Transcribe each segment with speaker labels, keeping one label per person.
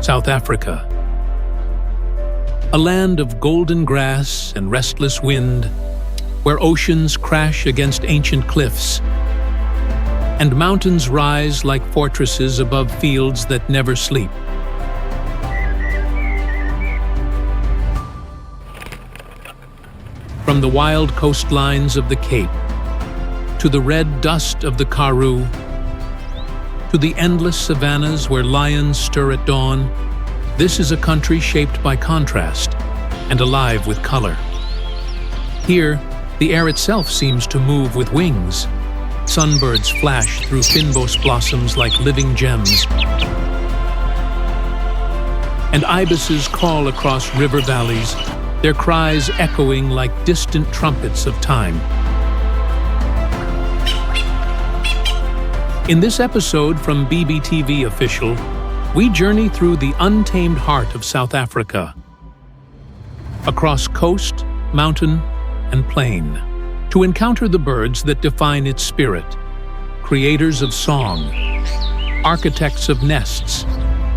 Speaker 1: South Africa. A land of golden grass and restless wind, where oceans crash against ancient cliffs, and mountains rise like fortresses above fields that never sleep. From the wild coastlines of the Cape, to the red dust of the Karoo, to the endless savannas where lions stir at dawn, this is a country shaped by contrast and alive with color. Here, the air itself seems to move with wings. Sunbirds flash through fynbos blossoms like living gems, and ibises call across river valleys, their cries echoing like distant trumpets of time. In this episode from BBTV Official, we journey through the untamed heart of South Africa, across coast, mountain, and plain, to encounter the birds that define its spirit, creators of song, architects of nests,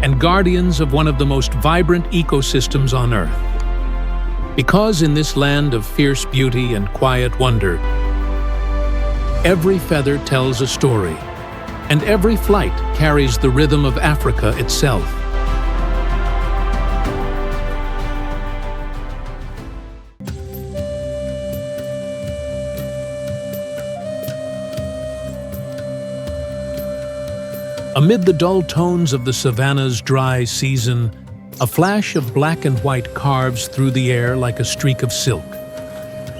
Speaker 1: and guardians of one of the most vibrant ecosystems on Earth. Because in this land of fierce beauty and quiet wonder, every feather tells a story, and every flight carries the rhythm of Africa itself. Amid the dull tones of the savanna's dry season, a flash of black and white carves through the air like a streak of silk.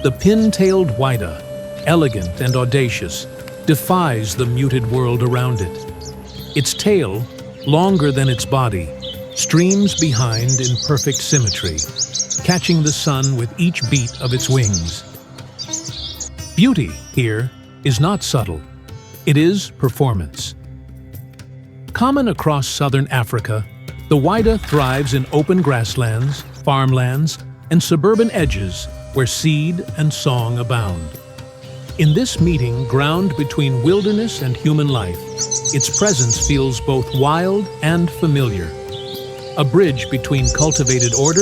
Speaker 1: The Pintailed Whydah, elegant and audacious, defies the muted world around it. Its tail, longer than its body, streams behind in perfect symmetry, catching the sun with each beat of its wings. Beauty here is not subtle. It is performance. Common across southern Africa, the Whydah thrives in open grasslands, farmlands, and suburban edges where seed and song abound. In this meeting ground between wilderness and human life, its presence feels both wild and familiar, a bridge between cultivated order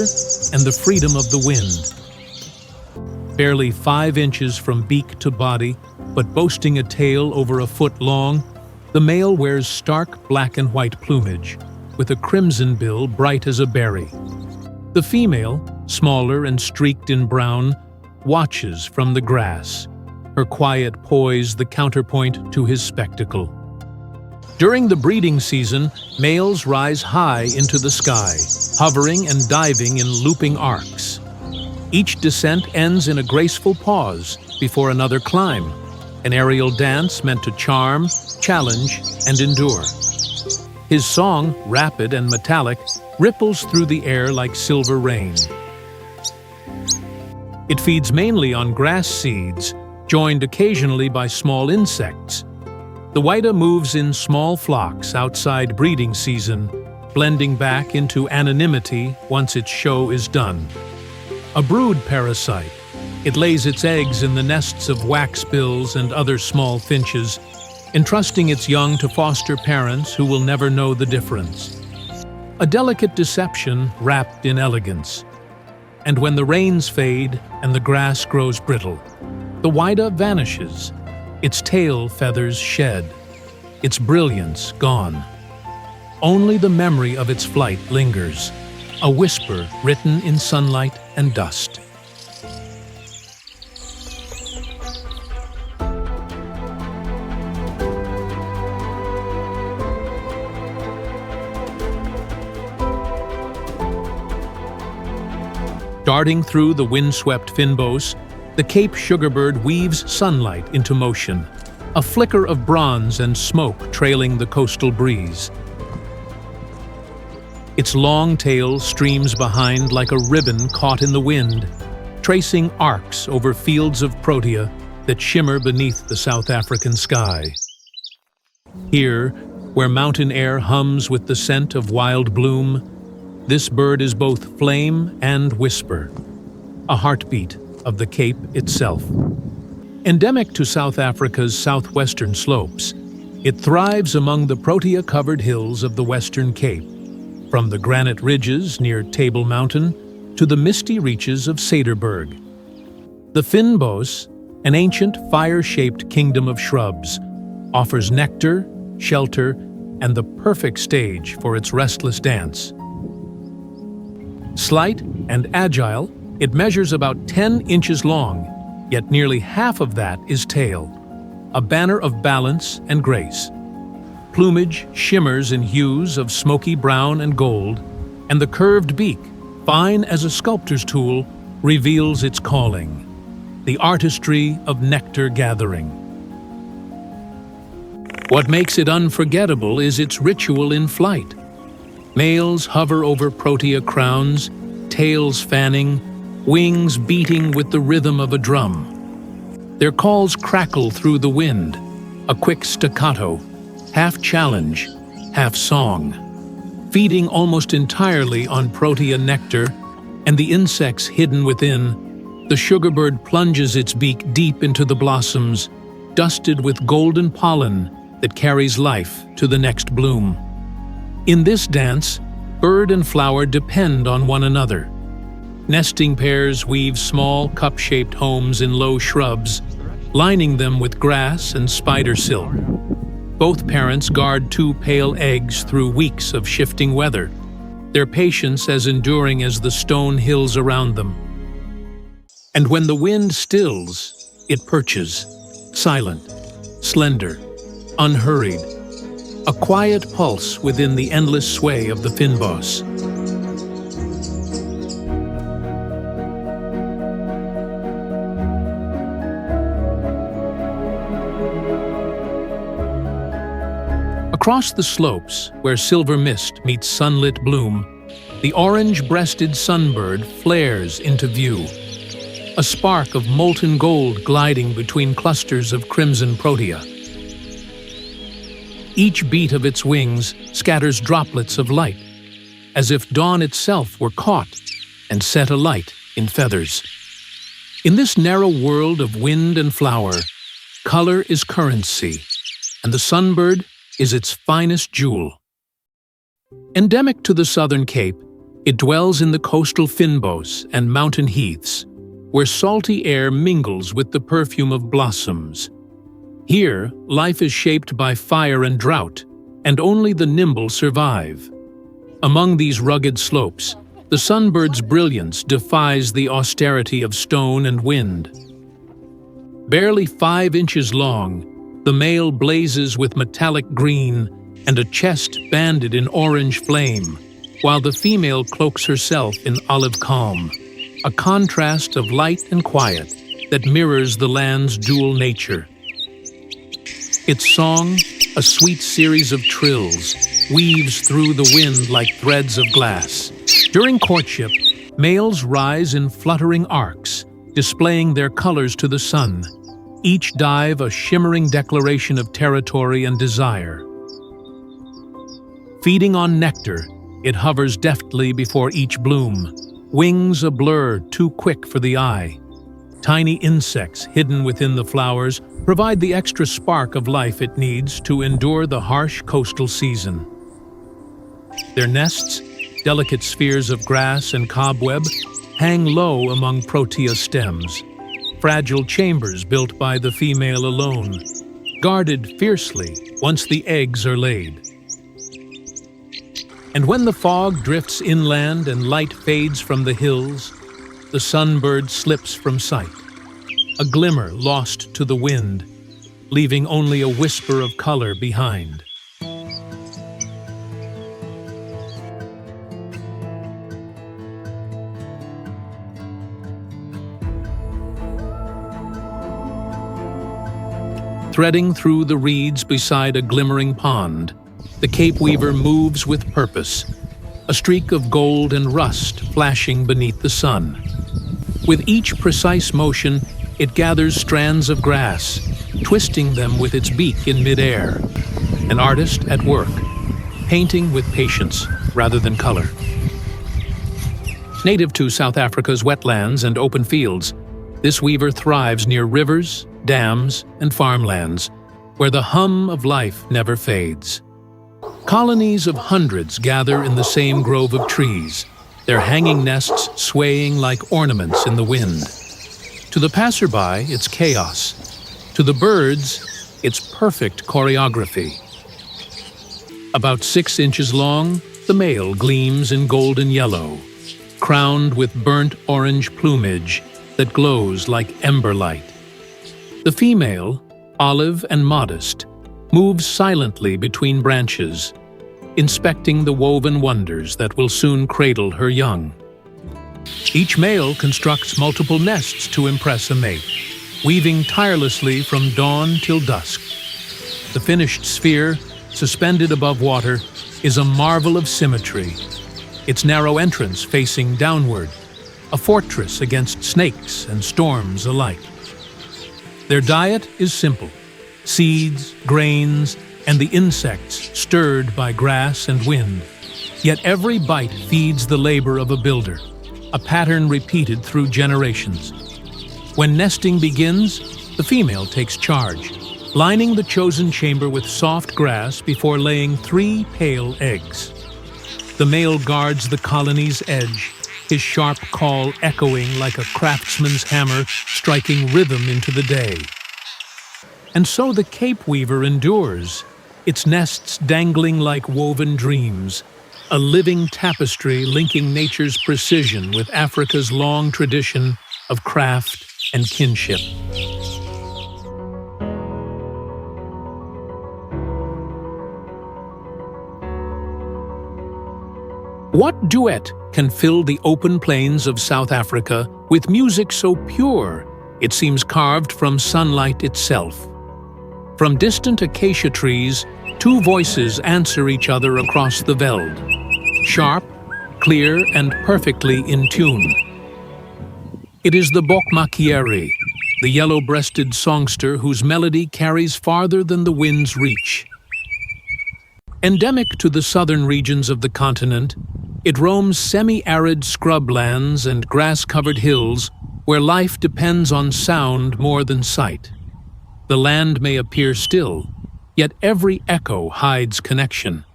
Speaker 1: and the freedom of the wind. Barely 5 inches from beak to body, but boasting a tail over a foot long, the male wears stark black and white plumage, with a crimson bill bright as a berry. The female, smaller and streaked in brown, watches from the grass, her quiet poise the counterpoint to his spectacle. During the breeding season, males rise high into the sky, hovering and diving in looping arcs. Each descent ends in a graceful pause before another climb, an aerial dance meant to charm, challenge, and endure. His song, rapid and metallic, ripples through the air like silver rain. It feeds mainly on grass seeds, joined occasionally by small insects. The Whydah moves in small flocks outside breeding season, blending back into anonymity once its show is done. A brood parasite, it lays its eggs in the nests of waxbills and other small finches, entrusting its young to foster parents who will never know the difference. A delicate deception wrapped in elegance. And when the rains fade and the grass grows brittle, the Whydah vanishes, its tail feathers shed, its brilliance gone. Only the memory of its flight lingers, a whisper written in sunlight and dust. Darting through the windswept fynbos, the Cape Sugarbird weaves sunlight into motion, a flicker of bronze and smoke trailing the coastal breeze. Its long tail streams behind like a ribbon caught in the wind, tracing arcs over fields of protea that shimmer beneath the South African sky. Here, where mountain air hums with the scent of wild bloom, this bird is both flame and whisper, a heartbeat of the Cape itself. Endemic to South Africa's southwestern slopes, it thrives among the protea-covered hills of the Western Cape, from the granite ridges near Table Mountain to the misty reaches of Sugarbird. The fynbos, an ancient fire-shaped kingdom of shrubs, offers nectar, shelter, and the perfect stage for its restless dance. Slight and agile, it measures about 10 inches long, yet nearly half of that is tail, a banner of balance and grace. Plumage shimmers in hues of smoky brown and gold, and the curved beak, fine as a sculptor's tool, reveals its calling, the artistry of nectar gathering. What makes it unforgettable is its ritual in flight. Males hover over protea crowns, tails fanning, wings beating with the rhythm of a drum. Their calls crackle through the wind, a quick staccato, half challenge, half song. Feeding almost entirely on protea nectar and the insects hidden within, the sugarbird plunges its beak deep into the blossoms, dusted with golden pollen that carries life to the next bloom. In this dance, bird and flower depend on one another. Nesting pairs weave small cup-shaped homes in low shrubs, lining them with grass and spider silk. Both parents guard two pale eggs through weeks of shifting weather, their patience as enduring as the stone hills around them. And when the wind stills, it perches, silent, slender, unhurried, a quiet pulse within the endless sway of the fynbos. Across the slopes, where silver mist meets sunlit bloom, the orange-breasted sunbird flares into view, a spark of molten gold gliding between clusters of crimson protea. Each beat of its wings scatters droplets of light, as if dawn itself were caught and set alight in feathers. In this narrow world of wind and flower, color is currency, and the sunbird is its finest jewel. Endemic to the southern Cape, it dwells in the coastal fynbos and mountain heaths, where salty air mingles with the perfume of blossoms. Here, life is shaped by fire and drought, and only the nimble survive. Among these rugged slopes, the sunbird's brilliance defies the austerity of stone and wind. Barely 5 inches long, the male blazes with metallic green and a chest banded in orange flame, while the female cloaks herself in olive calm, a contrast of light and quiet that mirrors the land's dual nature. Its song, a sweet series of trills, weaves through the wind like threads of glass. During courtship, males rise in fluttering arcs, displaying their colors to the sun, each dive a shimmering declaration of territory and desire. Feeding on nectar, it hovers deftly before each bloom, wings a blur too quick for the eye. Tiny insects hidden within the flowers provide the extra spark of life it needs to endure the harsh coastal season. Their nests, delicate spheres of grass and cobweb, hang low among protea stems, fragile chambers built by the female alone, guarded fiercely once the eggs are laid. And when the fog drifts inland and light fades from the hills, the sunbird slips from sight, a glimmer lost to the wind, leaving only a whisper of color behind. Threading through the reeds beside a glimmering pond, the Cape Weaver moves with purpose, a streak of gold and rust flashing beneath the sun. With each precise motion, it gathers strands of grass, twisting them with its beak in midair. An artist at work, painting with patience rather than color. Native to South Africa's wetlands and open fields, this weaver thrives near rivers, dams, and farmlands, where the hum of life never fades. Colonies of hundreds gather in the same grove of trees, their hanging nests swaying like ornaments in the wind. To the passerby, it's chaos. To the birds, it's perfect choreography. About 6 inches long, the male gleams in golden yellow, crowned with burnt orange plumage that glows like ember light. The female, olive and modest, moves silently between branches, inspecting the woven wonders that will soon cradle her young. Each male constructs multiple nests to impress a mate, weaving tirelessly from dawn till dusk. The finished sphere, suspended above water, is a marvel of symmetry, its narrow entrance facing downward, a fortress against snakes and storms alike. Their diet is simple: seeds, grains, and the insects stirred by grass and wind. Yet every bite feeds the labor of a builder, a pattern repeated through generations. When nesting begins, the female takes charge, lining the chosen chamber with soft grass before laying 3 pale eggs. The male guards the colony's edge, his sharp call echoing like a craftsman's hammer striking rhythm into the day. And so the cape weaver endures, its nests dangling like woven dreams, a living tapestry linking nature's precision with Africa's long tradition of craft and kinship. What duet can fill the open plains of South Africa with music so pure it seems carved from sunlight itself? From distant acacia trees, 2 voices answer each other across the veld, sharp, clear, and perfectly in tune. It is the Bokmakierie, the yellow-breasted songster whose melody carries farther than the wind's reach. Endemic to the southern regions of the continent, it roams semi-arid scrublands and grass-covered hills where life depends on sound more than sight. The land may appear still, yet every echo hides connection,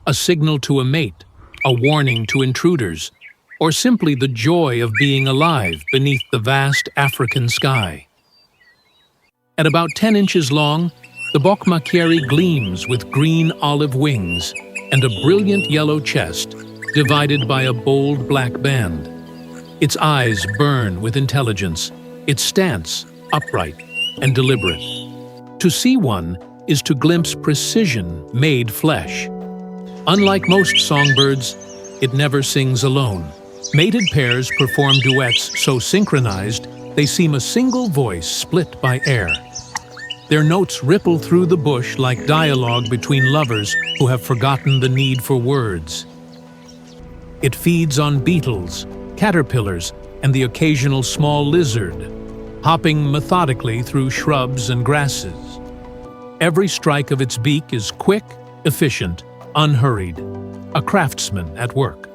Speaker 1: a signal to a mate, a warning to intruders, or simply the joy of being alive beneath the vast African sky. At about 10 inches long, the Bokmakierie gleams with green olive wings and a brilliant yellow chest divided by a bold black band. Its eyes burn with intelligence, its stance upright and deliberate. To see one is to glimpse precision made flesh. Unlike most songbirds, it never sings alone. Mated pairs perform duets so synchronized they seem a single voice split by air. Their notes ripple through the bush like dialogue between lovers who have forgotten the need for words. It feeds on beetles, caterpillars, and the occasional small lizard, hopping methodically through shrubs and grasses. Every strike of its beak is quick, efficient, unhurried, a craftsman at work.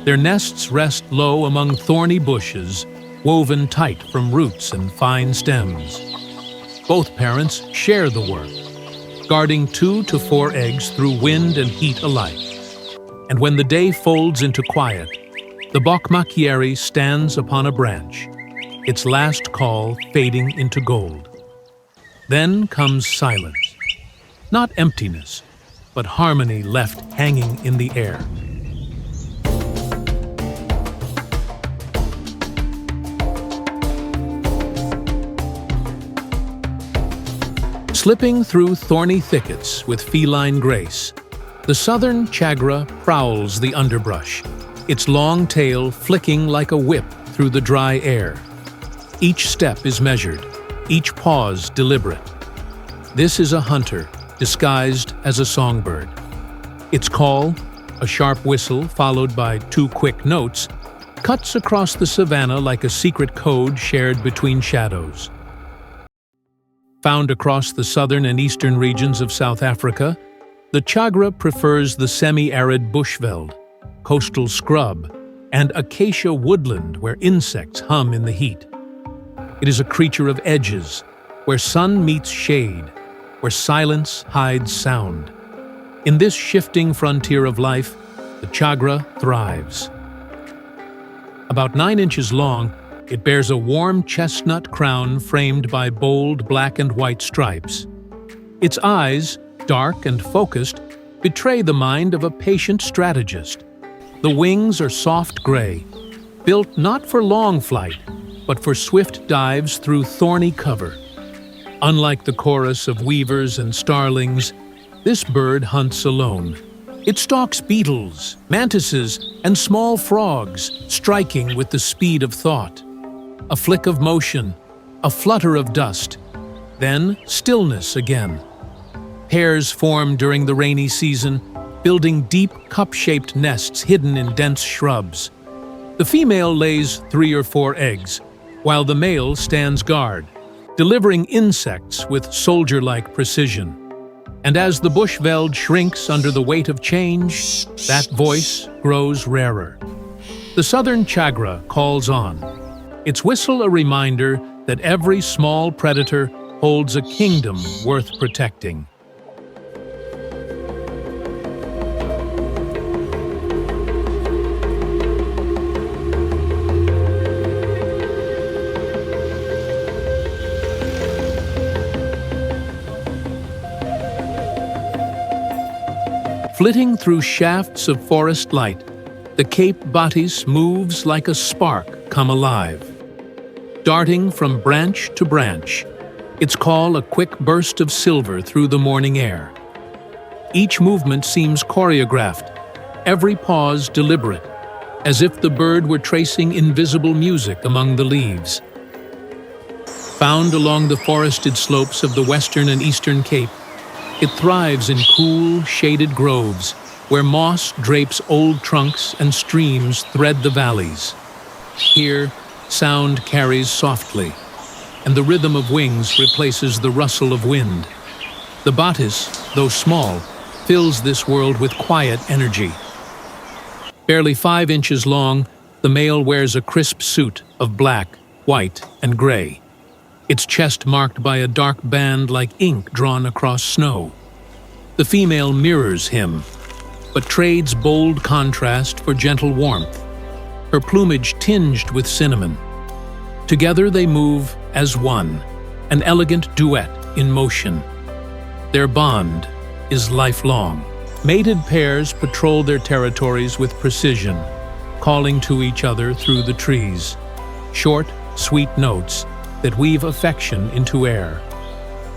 Speaker 1: Their nests rest low among thorny bushes, woven tight from roots and fine stems. Both parents share the work, guarding 2 to 4 eggs through wind and heat alike. And when the day folds into quiet, the Bokmakierie stands upon a branch, its last call fading into gold. Then comes silence. Not emptiness, but harmony left hanging in the air. Slipping through thorny thickets with feline grace, the southern Chagra prowls the underbrush, its long tail flicking like a whip through the dry air. Each step is measured, each pause deliberate. This is a hunter disguised as a songbird. Its call, a sharp whistle followed by 2 quick notes, cuts across the savanna like a secret code shared between shadows. Found across the southern and eastern regions of South Africa, the Chagra prefers the semi-arid bushveld, coastal scrub, and acacia woodland where insects hum in the heat. It is a creature of edges, where sun meets shade, where silence hides sound. In this shifting frontier of life, the Chagra thrives. About 9 inches long, it bears a warm chestnut crown framed by bold black and white stripes. Its eyes, dark and focused, betray the mind of a patient strategist. The wings are soft gray, built not for long flight, but for swift dives through thorny cover. Unlike the chorus of weavers and starlings, this bird hunts alone. It stalks beetles, mantises, and small frogs, striking with the speed of thought. A flick of motion, a flutter of dust, then stillness again. Pairs form during the rainy season, building deep cup-shaped nests hidden in dense shrubs. The female lays 3 or 4 eggs, while the male stands guard, delivering insects with soldier-like precision. And as the bush veld shrinks under the weight of change, that voice grows rarer. The southern Chagra calls on, its whistle a reminder that every small predator holds a kingdom worth protecting. Flitting through shafts of forest light, the Cape Batis moves like a spark come alive. Darting from branch to branch, its call a quick burst of silver through the morning air. Each movement seems choreographed, every pause deliberate, as if the bird were tracing invisible music among the leaves. Found along the forested slopes of the western and eastern Cape, it thrives in cool, shaded groves, where moss drapes old trunks and streams thread the valleys. Here, sound carries softly, and the rhythm of wings replaces the rustle of wind. The Batis, though small, fills this world with quiet energy. Barely 5 inches long, the male wears a crisp suit of black, white, and gray, its chest marked by a dark band like ink drawn across snow. The female mirrors him, but trades bold contrast for gentle warmth, her plumage tinged with cinnamon. Together they move as one, an elegant duet in motion. Their bond is lifelong. Mated pairs patrol their territories with precision, calling to each other through the trees. Short, sweet notes that weave affection into air.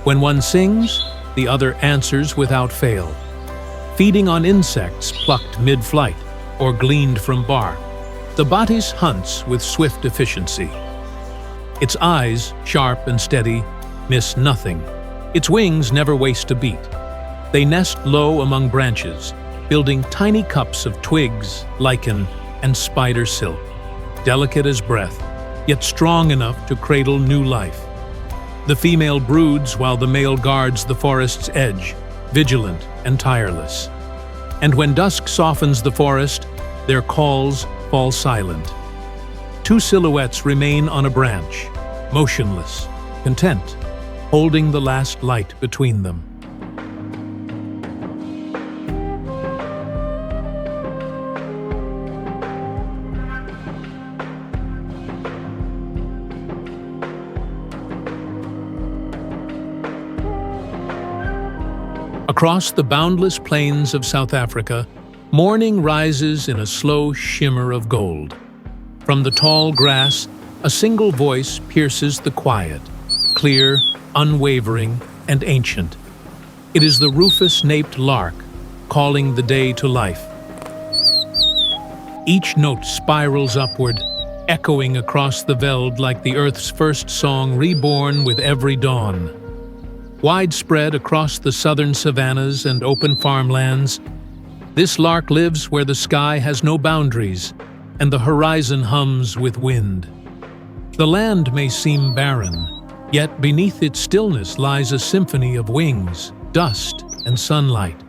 Speaker 1: When one sings, the other answers without fail, feeding on insects plucked mid-flight or gleaned from bark. The Batis hunts with swift efficiency. Its eyes, sharp and steady, miss nothing. Its wings never waste a beat. They nest low among branches, building tiny cups of twigs, lichen, and spider silk, delicate as breath, yet strong enough to cradle new life. The female broods while the male guards the forest's edge, vigilant and tireless. And when dusk softens the forest, their calls fall silent. 2 silhouettes remain on a branch, motionless, content, holding the last light between them. Across the boundless plains of South Africa, morning rises in a slow shimmer of gold. From the tall grass, a single voice pierces the quiet, clear, unwavering, and ancient. It is the Rufous-naped Lark, calling the day to life. Each note spirals upward, echoing across the veld like the earth's first song reborn with every dawn. Widespread across the southern savannas and open farmlands, this lark lives where the sky has no boundaries and the horizon hums with wind. The land may seem barren, yet beneath its stillness lies a symphony of wings, dust, and sunlight,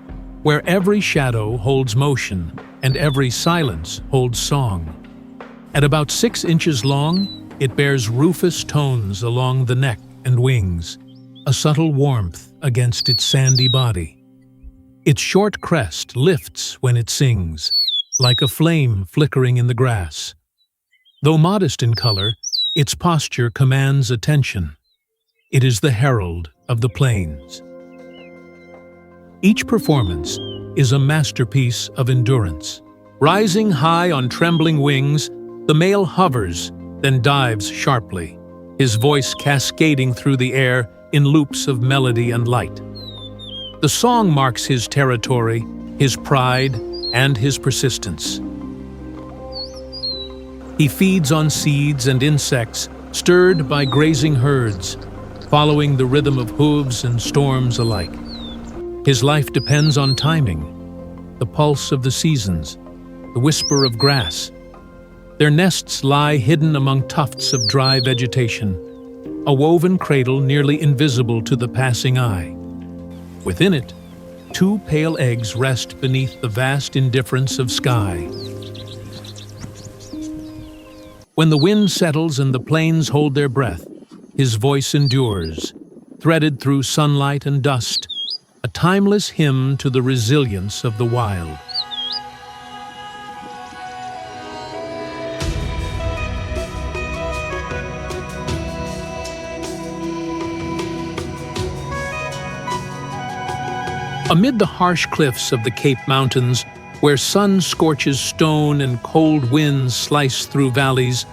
Speaker 1: where every shadow holds motion and every silence holds song. At about 6 inches long, it bears rufous tones along the neck and wings, a subtle warmth against its sandy body. Its short crest lifts when it sings, like a flame flickering in the grass. Though modest in color, its posture commands attention. It is the herald of the plains. Each performance is a masterpiece of endurance. Rising high on trembling wings, the male hovers, then dives sharply, his voice cascading through the air in loops of melody and light. The song marks his territory, his pride, and his persistence. He feeds on seeds and insects, stirred by grazing herds, following the rhythm of hooves and storms alike. His life depends on timing, the pulse of the seasons, the whisper of grass. Their nests lie hidden among tufts of dry vegetation, a woven cradle nearly invisible to the passing eye. Within it, 2 pale eggs rest beneath the vast indifference of sky. When the wind settles and the plains hold their breath, his voice endures, threaded through sunlight and dust, a timeless hymn to the resilience of the wild. Amid the harsh cliffs of the Cape Mountains, where sun scorches stone and cold winds slice through valleys,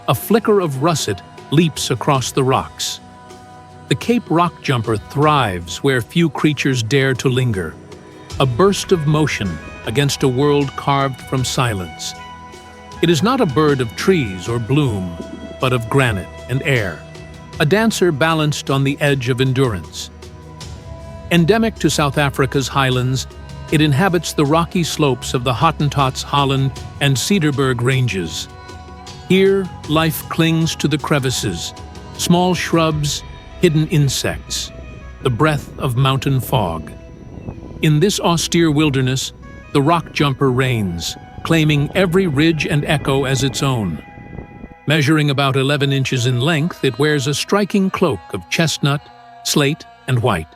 Speaker 1: a flicker of russet leaps across the rocks. The Cape Rockjumper thrives where few creatures dare to linger, a burst of motion against a world carved from silence. It is not a bird of trees or bloom, but of granite and air, a dancer balanced on the edge of endurance. Endemic to South Africa's highlands, it inhabits the rocky slopes of the Hottentots Holland and Cedarburg ranges. Here, life clings to the crevices, small shrubs, hidden insects, the breath of mountain fog. In this austere wilderness, the rockjumper reigns, claiming every ridge and echo as its own. Measuring about 11 inches in length, it wears a striking cloak of chestnut, slate, and white.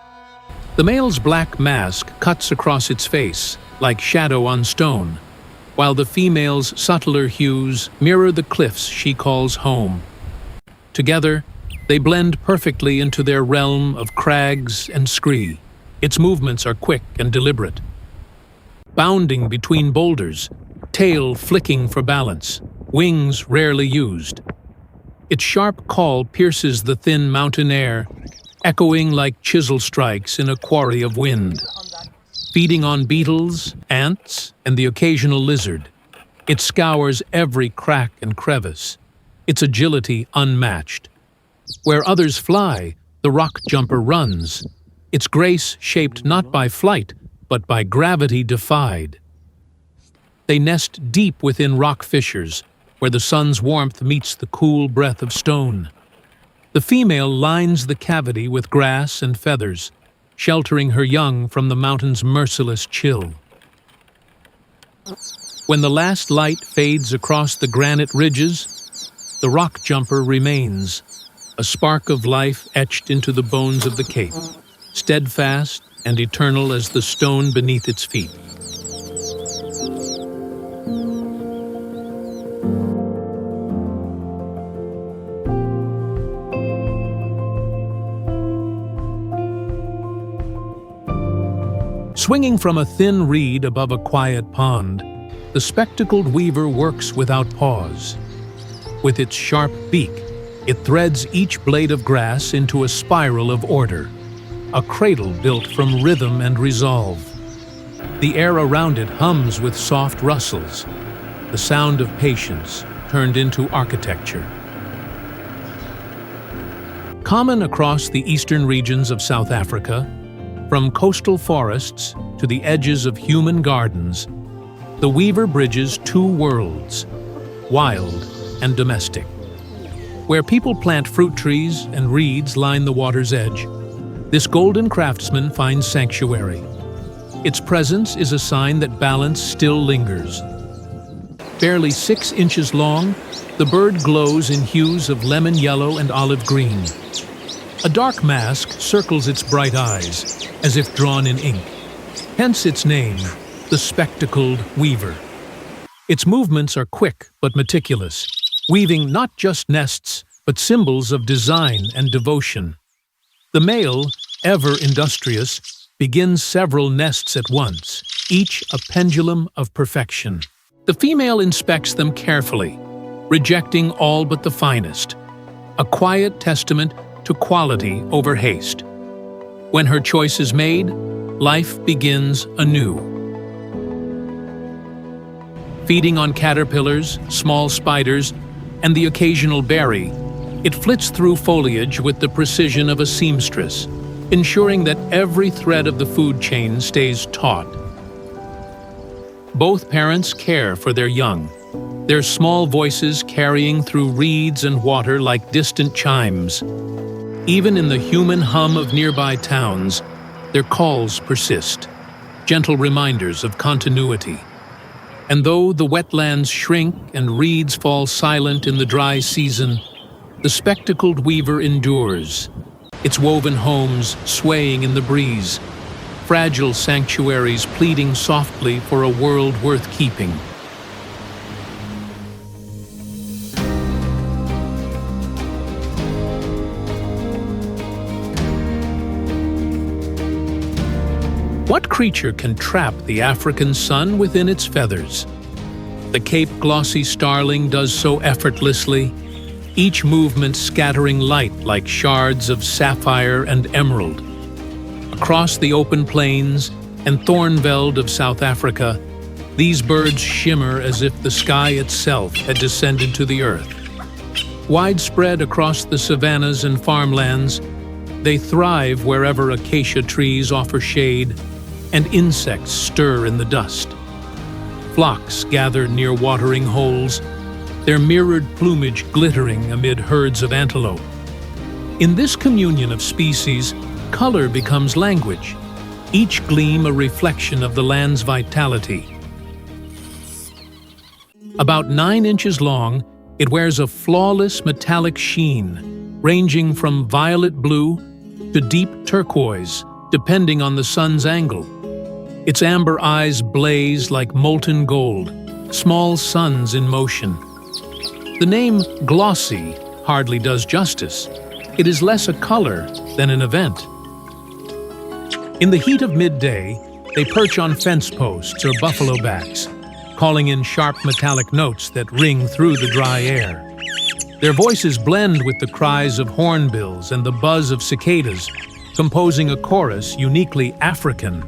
Speaker 1: The male's black mask cuts across its face, like shadow on stone, while the female's subtler hues mirror the cliffs she calls home. Together, they blend perfectly into their realm of crags and scree. Its movements are quick and deliberate, bounding between boulders, tail flicking for balance, wings rarely used. Its sharp call pierces the thin mountain air, echoing like chisel strikes in a quarry of wind. Feeding on beetles, ants, and the occasional lizard, it scours every crack and crevice, its agility unmatched. Where others fly, the rockjumper runs, its grace shaped not by flight, but by gravity defied. They nest deep within rock fissures, where the sun's warmth meets the cool breath of stone. The female lines the cavity with grass and feathers, sheltering her young from the mountain's merciless chill. When the last light fades across the granite ridges, the rockjumper remains, a spark of life etched into the bones of the cape, steadfast and eternal as the stone beneath its feet. Swinging from a thin reed above a quiet pond, the spectacled weaver works without pause. With its sharp beak, it threads each blade of grass into a spiral of order, a cradle built from rhythm and resolve. The air around it hums with soft rustles, the sound of patience turned into architecture. Common across the eastern regions of South Africa, from coastal forests to the edges of human gardens, the weaver bridges 2 worlds, wild and domestic. Where people plant fruit trees and reeds line the water's edge, this golden craftsman finds sanctuary. Its presence is a sign that balance still lingers. Barely 6 inches long, the bird glows in hues of lemon yellow and olive green. A dark mask circles its bright eyes, as if drawn in ink. Hence its name, the spectacled weaver. Its movements are quick but meticulous, weaving not just nests, but symbols of design and devotion. The male, ever industrious, begins several nests at once, each a pendulum of perfection. The female inspects them carefully, rejecting all but the finest, a quiet testament to quality over haste. When her choice is made, life begins anew. Feeding on caterpillars, small spiders, and the occasional berry, it flits through foliage with the precision of a seamstress, ensuring that every thread of the food chain stays taut. Both parents care for their young, their small voices carrying through reeds and water like distant chimes. Even in the human hum of nearby towns, their calls persist, gentle reminders of continuity. And though the wetlands shrink and reeds fall silent in the dry season, the spectacled weaver endures, its woven homes swaying in the breeze, fragile sanctuaries pleading softly for a world worth keeping. What creature can trap the African sun within its feathers? The Cape Glossy Starling does so effortlessly, each movement scattering light like shards of sapphire and emerald. Across the open plains and thornveld of South Africa, these birds shimmer as if the sky itself had descended to the earth. Widespread across the savannas and farmlands, they thrive wherever acacia trees offer shade and insects stir in the dust. Flocks gather near watering holes, their mirrored plumage glittering amid herds of antelope. In this communion of species, color becomes language, each gleam a reflection of the land's vitality. About 9 inches long, it wears a flawless metallic sheen, ranging from violet blue to deep turquoise, depending on the sun's angle. Its amber eyes blaze like molten gold, small suns in motion. The name Glossy hardly does justice. It is less a color than an event. In the heat of midday, they perch on fence posts or buffalo backs, calling in sharp metallic notes that ring through the dry air. Their voices blend with the cries of hornbills and the buzz of cicadas, composing a chorus uniquely African.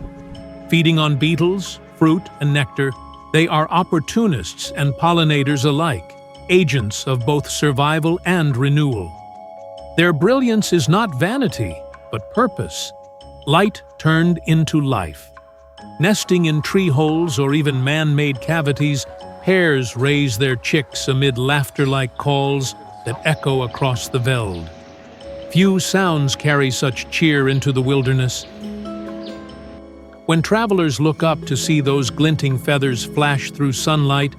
Speaker 1: Feeding on beetles, fruit, and nectar, they are opportunists and pollinators alike, agents of both survival and renewal. Their brilliance is not vanity, but purpose, light turned into life. Nesting in tree holes or even man-made cavities, hares raise their chicks amid laughter-like calls that echo across the veld. Few sounds carry such cheer into the wilderness. When travelers look up to see those glinting feathers flash through sunlight,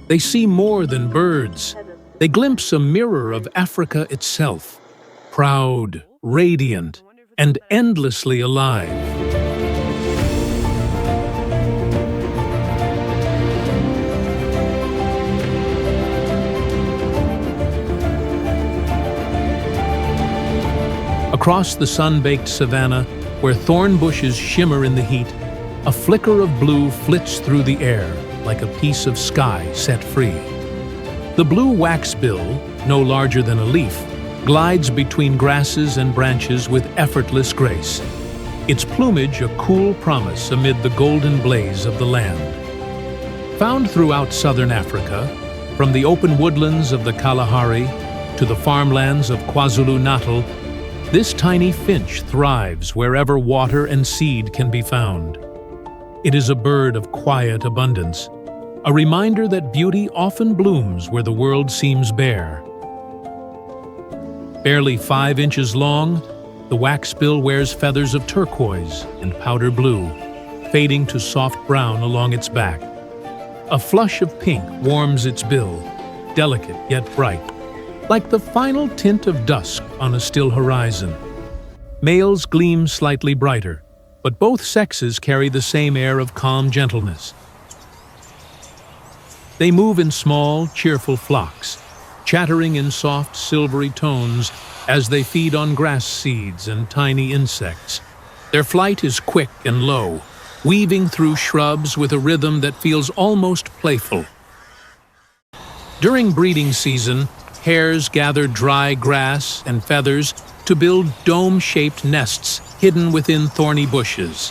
Speaker 1: they see more than birds. They glimpse a mirror of Africa itself, proud, radiant, and endlessly alive. Across the sun-baked savanna, where thorn bushes shimmer in the heat, a flicker of blue flits through the air like a piece of sky set free. The blue waxbill, no larger than a leaf, glides between grasses and branches with effortless grace, its plumage a cool promise amid the golden blaze of the land. Found throughout southern Africa, from the open woodlands of the Kalahari to the farmlands of KwaZulu-Natal, this tiny finch thrives wherever water and seed can be found. It is a bird of quiet abundance, a reminder that beauty often blooms where the world seems bare. Barely 5 inches long, the waxbill wears feathers of turquoise and powder blue, fading to soft brown along its back. A flush of pink warms its bill, delicate yet bright, like the final tint of dusk on a still horizon. Males gleam slightly brighter, but both sexes carry the same air of calm gentleness. They move in small, cheerful flocks, chattering in soft, silvery tones as they feed on grass seeds and tiny insects. Their flight is quick and low, weaving through shrubs with a rhythm that feels almost playful. During breeding season, hares gather dry grass and feathers to build dome-shaped nests hidden within thorny bushes.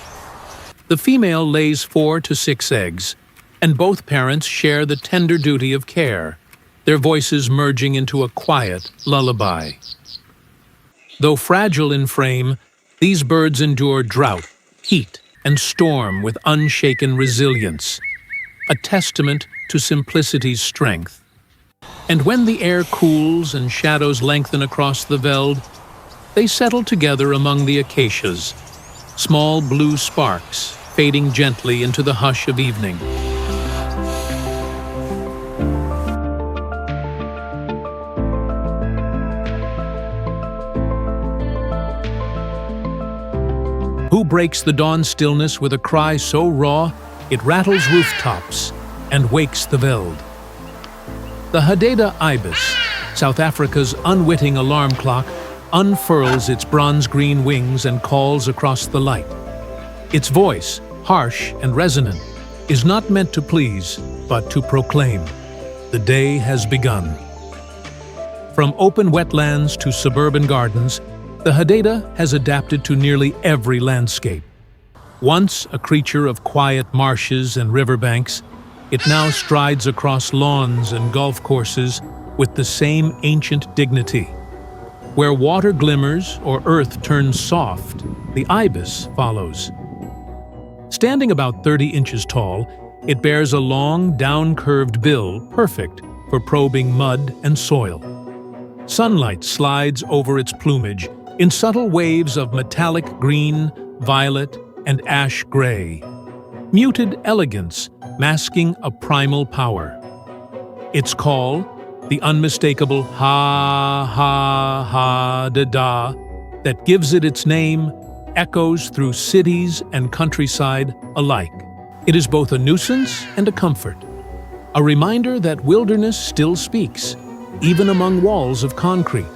Speaker 1: The female lays 4 to 6 eggs, and both parents share the tender duty of care, their voices merging into a quiet lullaby. Though fragile in frame, these birds endure drought, heat, and storm with unshaken resilience, a testament to simplicity's strength. And when the air cools and shadows lengthen across the veld, they settle together among the acacias, small blue sparks fading gently into the hush of evening. Who breaks the dawn stillness with a cry so raw it rattles rooftops and wakes the veld? The Hadeda Ibis, South Africa's unwitting alarm clock, unfurls its bronze-green wings and calls across the light. Its voice, harsh and resonant, is not meant to please, but to proclaim. The day has begun. From open wetlands to suburban gardens, the Hadeda has adapted to nearly every landscape. Once a creature of quiet marshes and riverbanks, it now strides across lawns and golf courses with the same ancient dignity. Where water glimmers or earth turns soft, the ibis follows. Standing about 30 inches tall, it bears a long, down-curved bill perfect for probing mud and soil. Sunlight slides over its plumage in subtle waves of metallic green, violet, and ash gray. Muted elegance masking a primal power. Its call, the unmistakable ha-ha-ha-da-da that gives it its name, echoes through cities and countryside alike. It is both a nuisance and a comfort, a reminder that wilderness still speaks, even among walls of concrete.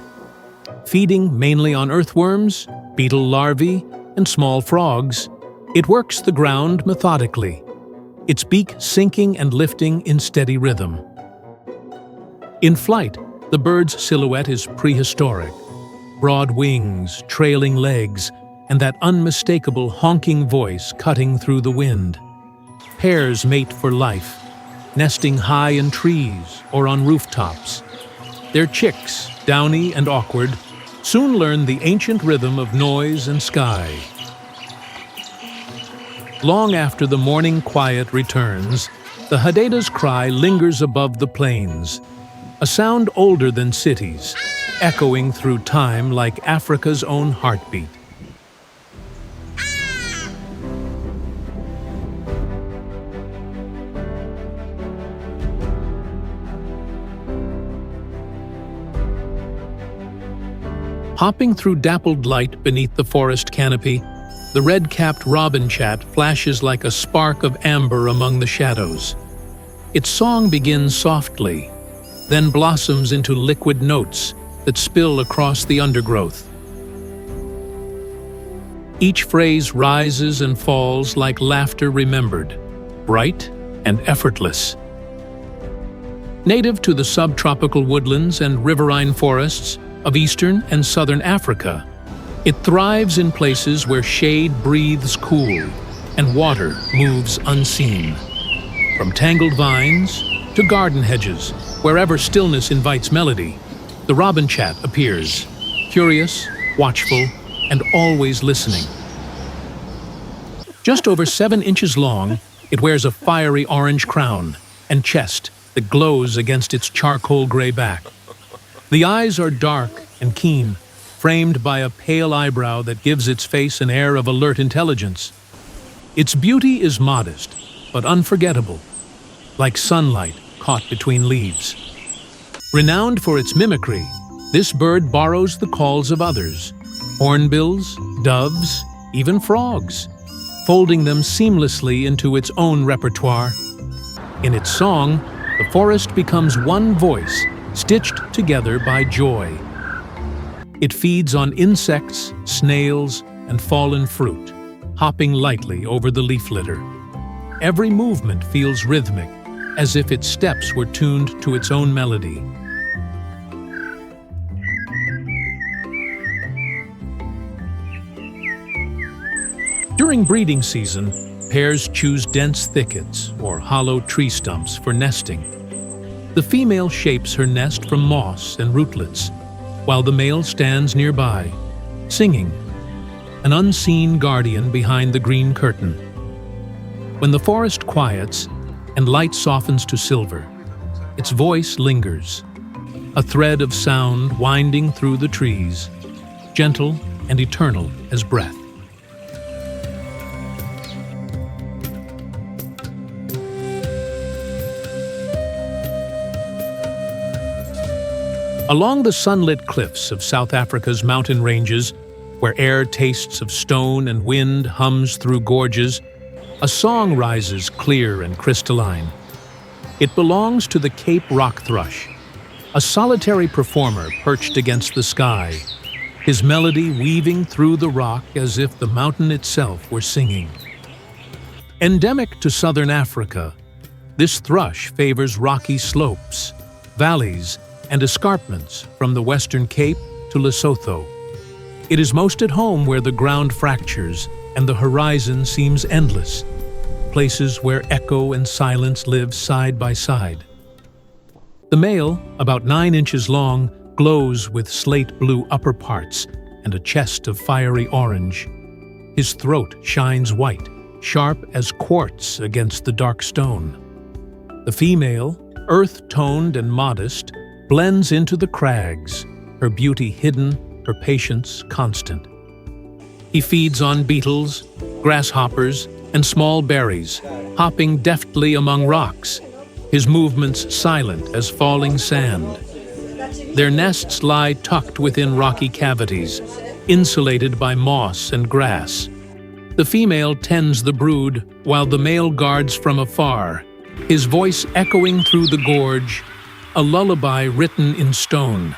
Speaker 1: Feeding mainly on earthworms, beetle larvae, and small frogs, it works the ground methodically, its beak sinking and lifting in steady rhythm. In flight, the bird's silhouette is prehistoric. Broad wings, trailing legs, and that unmistakable honking voice cutting through the wind. Pairs mate for life, nesting high in trees or on rooftops. Their chicks, downy and awkward, soon learn the ancient rhythm of noise and sky. Long after the morning quiet returns, the Hadeda's cry lingers above the plains, a sound older than cities, echoing through time like Africa's own heartbeat. Hopping through dappled light beneath the forest canopy, the red-capped robin-chat flashes like a spark of amber among the shadows. Its song begins softly, then blossoms into liquid notes that spill across the undergrowth. Each phrase rises and falls like laughter remembered, bright and effortless. Native to the subtropical woodlands and riverine forests of eastern and southern Africa, it thrives in places where shade breathes cool and water moves unseen. From tangled vines to garden hedges, wherever stillness invites melody, the robin-chat appears, curious, watchful, and always listening. Just over 7 inches long, it wears a fiery orange crown and chest that glows against its charcoal gray back. The eyes are dark and keen, framed by a pale eyebrow that gives its face an air of alert intelligence. Its beauty is modest, but unforgettable, like sunlight caught between leaves. Renowned for its mimicry, this bird borrows the calls of others, hornbills, doves, even frogs, folding them seamlessly into its own repertoire. In its song, the forest becomes one voice, stitched together by joy. It feeds on insects, snails, and fallen fruit, hopping lightly over the leaf litter. Every movement feels rhythmic, as if its steps were tuned to its own melody. During breeding season, pairs choose dense thickets or hollow tree stumps for nesting. The female shapes her nest from moss and rootlets, while the male stands nearby, singing, an unseen guardian behind the green curtain. When the forest quiets and light softens to silver, its voice lingers, a thread of sound winding through the trees, gentle and eternal as breath. Along the sunlit cliffs of South Africa's mountain ranges, where air tastes of stone and wind hums through gorges, a song rises clear and crystalline. It belongs to the Cape rock thrush, a solitary performer perched against the sky, his melody weaving through the rock as if the mountain itself were singing. Endemic to southern Africa, this thrush favors rocky slopes, valleys, and escarpments from the Western Cape to Lesotho. It is most at home where the ground fractures and the horizon seems endless, places where echo and silence live side by side. The male, about 9 inches long, glows with slate-blue upper parts and a chest of fiery orange. His throat shines white, sharp as quartz against the dark stone. The female, earth-toned and modest, blends into the crags, her beauty hidden, her patience constant. He feeds on beetles, grasshoppers, and small berries, hopping deftly among rocks, his movements silent as falling sand. Their nests lie tucked within rocky cavities, insulated by moss and grass. The female tends the brood, while the male guards from afar, his voice echoing through the gorge, a lullaby written in stone.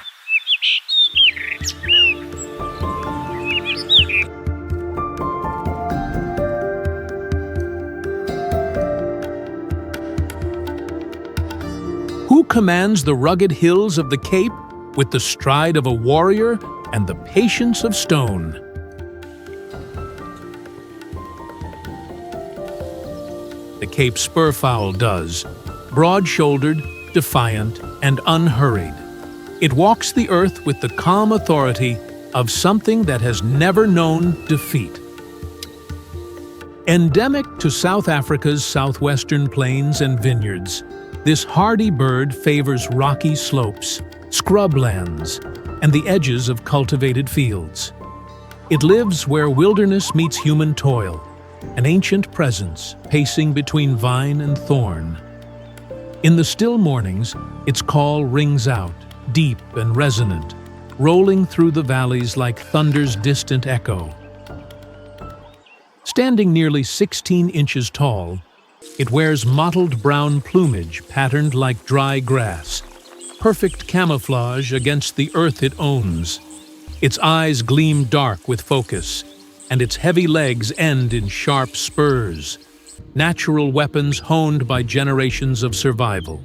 Speaker 1: Who commands the rugged hills of the Cape with the stride of a warrior and the patience of stone? The Cape Spurfowl does, broad-shouldered, defiant, and unhurried. It walks the earth with the calm authority of something that has never known defeat. Endemic to South Africa's southwestern plains and vineyards, this hardy bird favors rocky slopes, scrublands, and the edges of cultivated fields. It lives where wilderness meets human toil, an ancient presence pacing between vine and thorn. In the still mornings, its call rings out, deep and resonant, rolling through the valleys like thunder's distant echo. Standing nearly 16 inches tall, it wears mottled brown plumage patterned like dry grass, perfect camouflage against the earth it owns. Its eyes gleam dark with focus, and its heavy legs end in sharp spurs, natural weapons honed by generations of survival.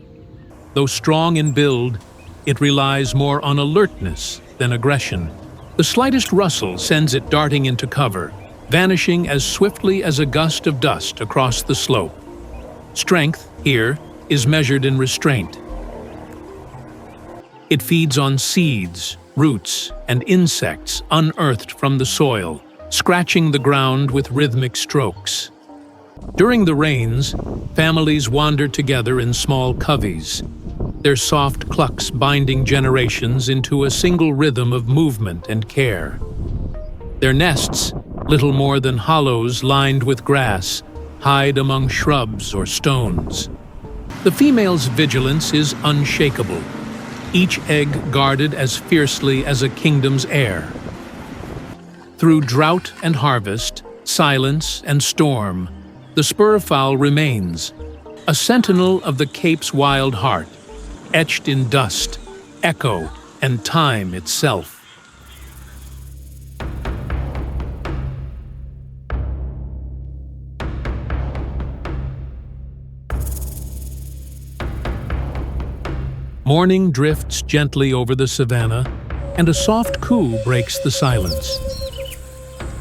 Speaker 1: Though strong in build, it relies more on alertness than aggression. The slightest rustle sends it darting into cover, vanishing as swiftly as a gust of dust across the slope. Strength, here, is measured in restraint. It feeds on seeds, roots, and insects unearthed from the soil, scratching the ground with rhythmic strokes. During the rains, families wander together in small coveys, their soft clucks binding generations into a single rhythm of movement and care. Their nests, little more than hollows lined with grass, hide among shrubs or stones. The female's vigilance is unshakable, each egg guarded as fiercely as a kingdom's heir. Through drought and harvest, silence and storm, the Spurfowl remains, a sentinel of the Cape's wild heart, etched in dust, echo, and time itself. Morning drifts gently over the savanna, and a soft coo breaks the silence.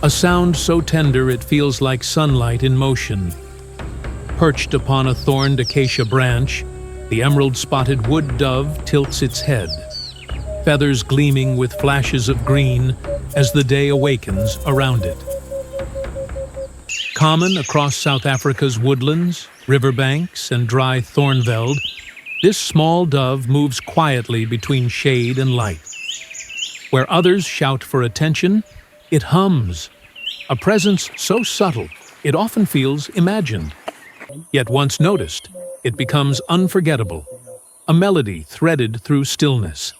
Speaker 1: A sound so tender it feels like sunlight in motion. Perched upon a thorned acacia branch, the emerald-spotted wood dove tilts its head, feathers gleaming with flashes of green as the day awakens around it. Common across South Africa's woodlands, riverbanks, and dry thornveld, this small dove moves quietly between shade and light. Where others shout for attention, it hums, a presence so subtle it often feels imagined. Yet once noticed, it becomes unforgettable, a melody threaded through stillness.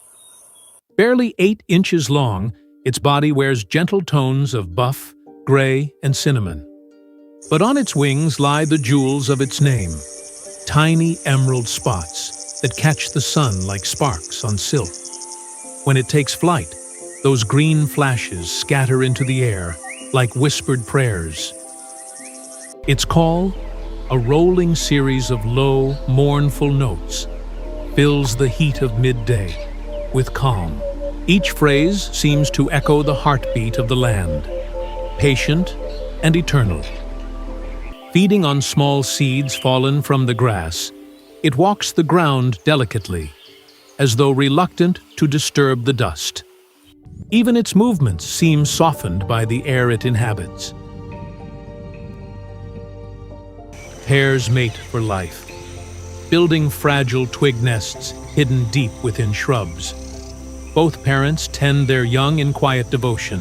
Speaker 1: Barely 8 inches long, its body wears gentle tones of buff, gray, and cinnamon. But on its wings lie the jewels of its name, tiny emerald spots that catch the sun like sparks on silk. When it takes flight, those green flashes scatter into the air like whispered prayers. Its call, a rolling series of low, mournful notes, fills the heat of midday with calm. Each phrase seems to echo the heartbeat of the land, patient and eternal. Feeding on small seeds fallen from the grass, it walks the ground delicately, as though reluctant to disturb the dust. Even its movements seem softened by the air it inhabits. Pairs mate for life, building fragile twig nests hidden deep within shrubs. Both parents tend their young in quiet devotion,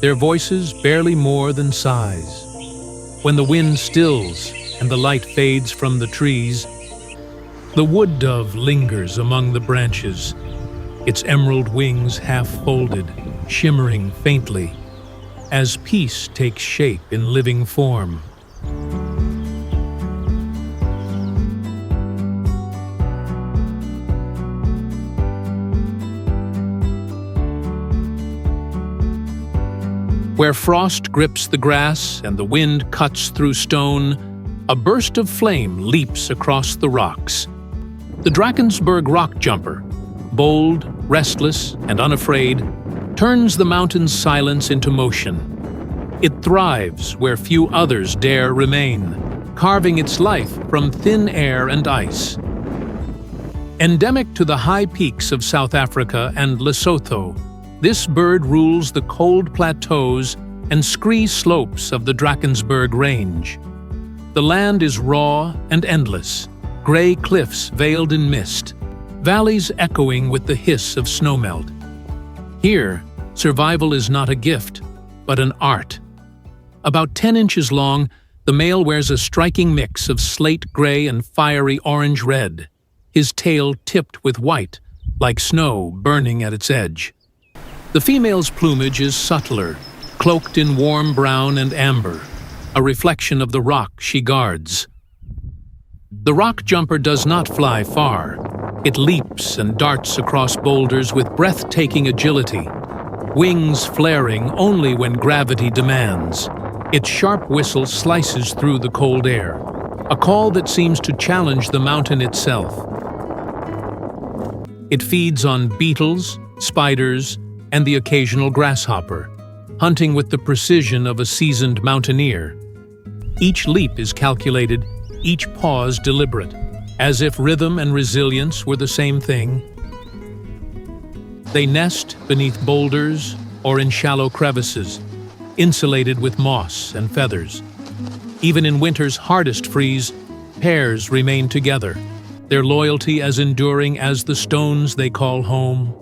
Speaker 1: their voices barely more than sighs. When the wind stills and the light fades from the trees, the wood dove lingers among the branches, its emerald wings half-folded, shimmering faintly, as peace takes shape in living form. Where frost grips the grass and the wind cuts through stone, a burst of flame leaps across the rocks. The Drakensberg Rockjumper, bold, restless, and unafraid, turns the mountain's silence into motion. It thrives where few others dare remain, carving its life from thin air and ice. Endemic to the high peaks of South Africa and Lesotho, this bird rules the cold plateaus and scree slopes of the Drakensberg Range. The land is raw and endless, gray cliffs veiled in mist, valleys echoing with the hiss of snowmelt. Here, survival is not a gift, but an art. About 10 inches long, the male wears a striking mix of slate gray and fiery orange-red, his tail tipped with white, like snow burning at its edge. The female's plumage is subtler, cloaked in warm brown and amber, a reflection of the rock she guards. The rockjumper does not fly far. It leaps and darts across boulders with breathtaking agility, wings flaring only when gravity demands. Its sharp whistle slices through the cold air, a call that seems to challenge the mountain itself. It feeds on beetles, spiders, and the occasional grasshopper, hunting with the precision of a seasoned mountaineer. Each leap is calculated, each pause deliberate, as if rhythm and resilience were the same thing. They nest beneath boulders or in shallow crevices, insulated with moss and feathers. Even in winter's hardest freeze, pairs remain together, their loyalty as enduring as the stones they call home.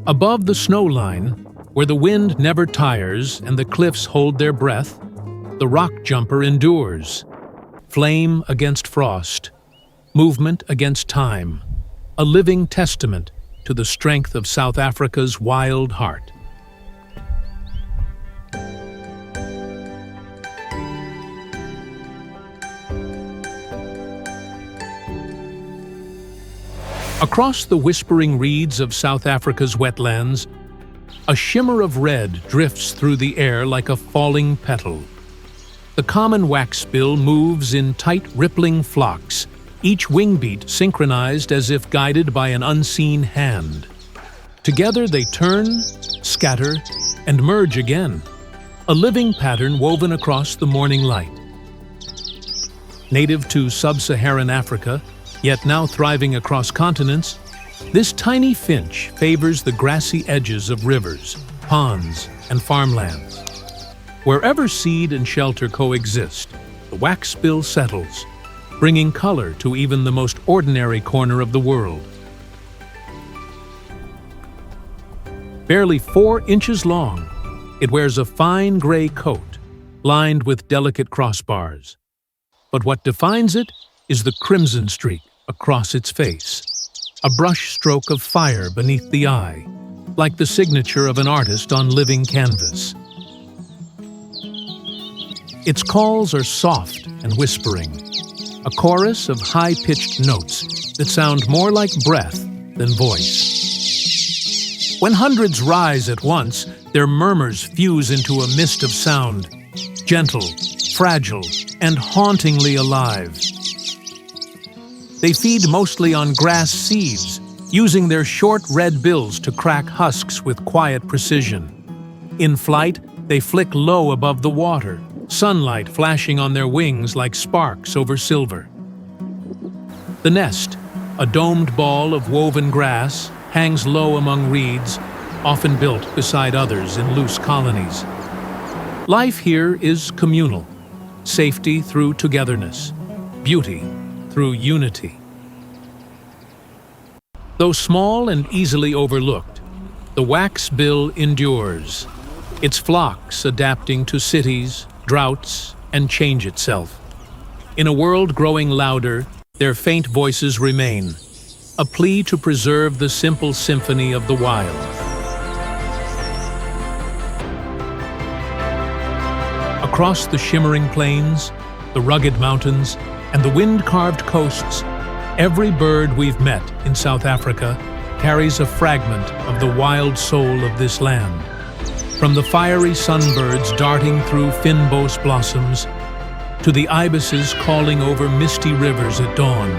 Speaker 1: Above the snow line, where the wind never tires and the cliffs hold their breath, the rockjumper endures. Flame against frost, movement against time, a living testament to the strength of South Africa's wild heart. Across the whispering reeds of South Africa's wetlands, a shimmer of red drifts through the air like a falling petal. The common waxbill moves in tight, rippling flocks, each wingbeat synchronized as if guided by an unseen hand. Together they turn, scatter, and merge again, a living pattern woven across the morning light. Native to sub-Saharan Africa, yet now thriving across continents, this tiny finch favors the grassy edges of rivers, ponds, and farmlands. Wherever seed and shelter coexist, the waxbill settles, bringing color to even the most ordinary corner of the world. Barely 4 inches long, it wears a fine gray coat, lined with delicate crossbars. But what defines it is the crimson streak across its face, a brush stroke of fire beneath the eye, like the signature of an artist on living canvas. Its calls are soft and whispering, a chorus of high-pitched notes that sound more like breath than voice. When hundreds rise at once, their murmurs fuse into a mist of sound, gentle, fragile, and hauntingly alive. They feed mostly on grass seeds, using their short red bills to crack husks with quiet precision. In flight, they flick low above the water, sunlight flashing on their wings like sparks over silver. The nest, a domed ball of woven grass, hangs low among reeds, often built beside others in loose colonies. Life here is communal, safety through togetherness, beauty through unity. Though small and easily overlooked, the waxbill endures, its flocks adapting to cities, droughts, and change itself. In a world growing louder, their faint voices remain, a plea to preserve the simple symphony of the wild. Across the shimmering plains, the rugged mountains, and the wind-carved coasts, every bird we've met in South Africa carries a fragment of the wild soul of this land. From the fiery sunbirds darting through fynbos blossoms to the ibises calling over misty rivers at dawn.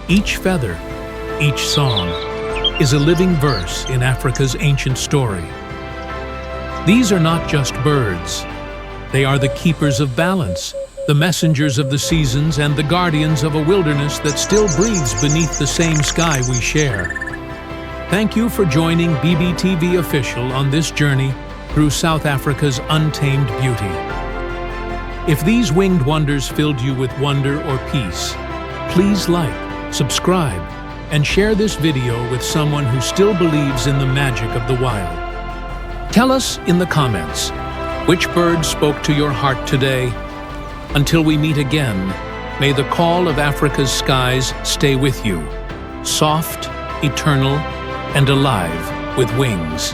Speaker 1: Each feather, each song, is a living verse in Africa's ancient story. These are not just birds. They are the keepers of balance, the messengers of the seasons, and the guardians of a wilderness that still breathes beneath the same sky we share. Thank you for joining BBTV Official on this journey through South Africa's untamed beauty. If these winged wonders filled you with wonder or peace, please like, subscribe, and share this video with someone who still believes in the magic of the wild. Tell us in the comments, which bird spoke to your heart today? Until we meet again, may the call of Africa's skies stay with you, soft, eternal, and alive with wings.